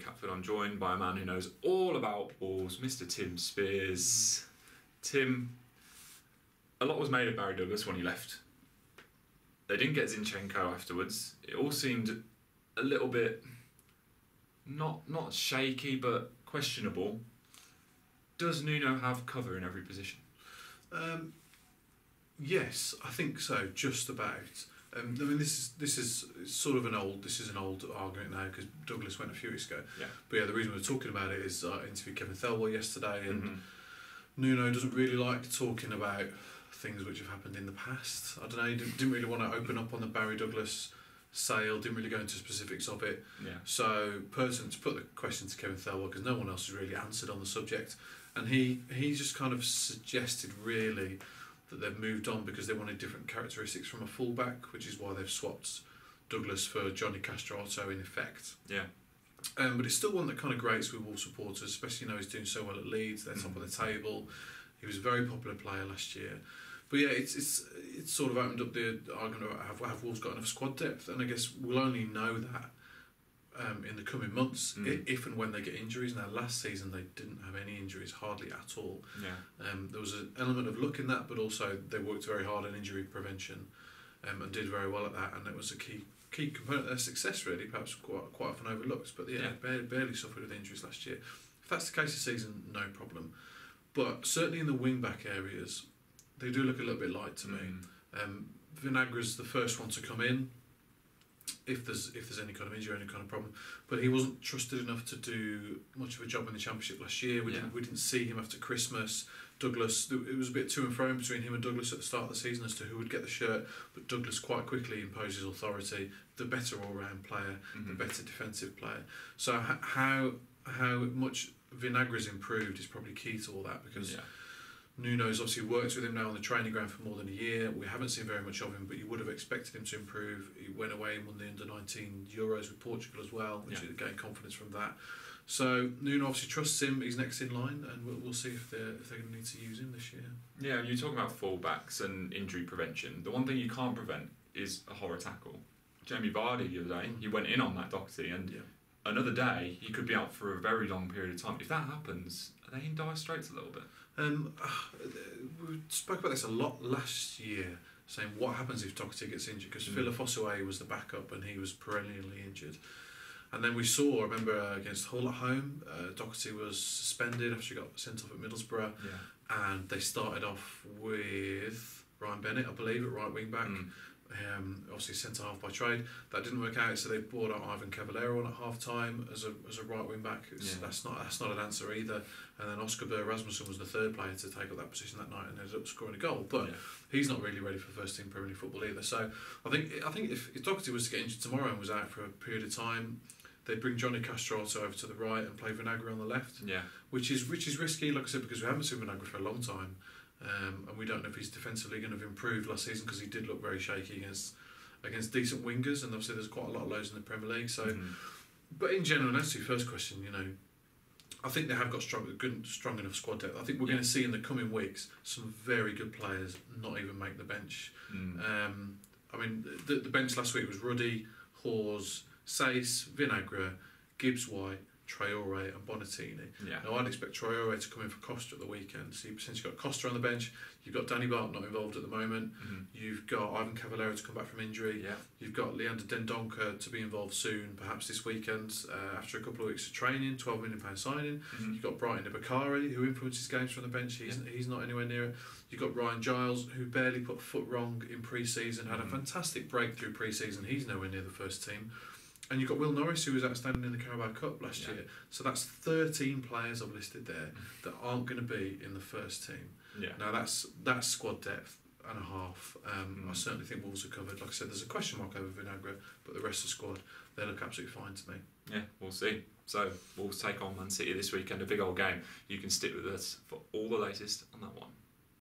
Catford. I'm joined by a man who knows all about balls, Mr. Tim Spears. Tim, a lot was made of Barry Douglas when he left. They didn't get Zinchenko afterwards. It all seemed a little bit, not shaky, but questionable. Does Nuno have cover in every position? Yes, I think so. Just about. I mean, this is sort of an old argument now because Douglas went a few weeks ago. Yeah. But yeah, the reason we're talking about it is I interviewed Kevin Thelwell yesterday, and Nuno doesn't really like talking about things which have happened in the past. I don't know. He didn't really want to open up on the Barry Douglas sale. Didn't really go into specifics of it. Yeah. So, to put the question to Kevin Thelwell because no one else has really answered on the subject, and he just kind of suggested really that they've moved on because they wanted different characteristics from a fullback, which is why they've swapped Douglas for Johnny Castrotto in effect. Yeah. But it's still one that kind of grates with all supporters, especially he's doing so well at Leeds. They're top of the table. He was a very popular player last year. But yeah, it's sort of opened up the argument of have Wolves got enough squad depth, and I guess we'll only know that in the coming months if and when they get injuries. Now last season they didn't have any injuries, hardly at all. Yeah. There was an element of luck in that, but also they worked very hard on injury prevention and did very well at that, and it was a key component of their success really, perhaps quite often overlooked. But yeah, barely suffered with injuries last year. If that's the case this season, no problem. But certainly in the wing back areas, they do look a little bit light to me. Vinagra's the first one to come in if there's any kind of injury, any kind of problem. But he wasn't trusted enough to do much of a job in the Championship last year. We didn't see him after Christmas. Douglas, it was a bit to and fro between him and Douglas at the start of the season as to who would get the shirt, but Douglas quite quickly imposed his authority, the better all-round player, the better defensive player. So how much Vinagra's improved is probably key to all that, because Nuno's obviously worked with him now on the training ground for more than a year. We haven't seen very much of him, but you would have expected him to improve. He went away and won the under-19 Euros with Portugal as well, which gained confidence from that. So Nuno obviously trusts him. He's next in line, and we'll see if they're going to need to use him this year. Yeah, and you're talking about full-backs and injury prevention. The one thing you can't prevent is a horror tackle. Jamie Vardy the other day, he went in on that Doherty, and another day he could be out for a very long period of time. If that happens, are they in dire straits a little bit? We spoke about this a lot last year, saying what happens if Doherty gets injured, because Philip Fossaway was the backup and he was perennially injured. And then we saw, I remember against Hull at home, Doherty was suspended after he got sent off at Middlesbrough, and they started off with Ryan Bennett, I believe, at right wing back. Obviously centre half by trade. That didn't work out, so they brought out Ivan Cavallero on at half time as a right wing back. That's not an answer either. And then Oscar Burr Rasmussen was the third player to take up that position that night and ended up scoring a goal. But he's not really ready for first team Premier League football either. So I think if Doherty was to get injured tomorrow and was out for a period of time, they'd bring Johnny Castrotto over to the right and play Vinagra on the left. Which is risky, like I said, because we haven't seen Vinagra for a long time. And we don't know if he's defensively going to have improved last season, because he did look very shaky against decent wingers, and obviously there's quite a lot of those in the Premier League. So, but in general, and that's your first question. I think they have got strong enough squad depth. I think we're going to see in the coming weeks some very good players not even make the bench. I mean, the bench last week was Ruddy, Hawes, Sace, Vinagra, Gibbs-White, Traore and Bonatini. Now I'd expect Traore to come in for Costa at the weekend. So you've essentially got Costa on the bench, you've got Danny Bart not involved at the moment, you've got Ivan Cavallero to come back from injury, you've got Leander Dendoncker to be involved soon, perhaps this weekend, after a couple of weeks of training, £12 million signing. You've got Brighton Ibakari, who influences games from the bench, he's not anywhere near it. You've got Ryan Giles, who barely put a foot wrong in pre-season, had a fantastic breakthrough pre-season, he's nowhere near the first team. And you've got Will Norris, who was outstanding in the Carabao Cup last year. So that's 13 players I've listed there that aren't going to be in the first team. Now that's squad depth and a half. I certainly think Wolves are covered. Like I said, there's a question mark over Vinagra, but the rest of the squad, they look absolutely fine to me. Yeah, we'll see. So Wolves take on Man City this weekend, a big old game. You can stick with us for all the latest on that one.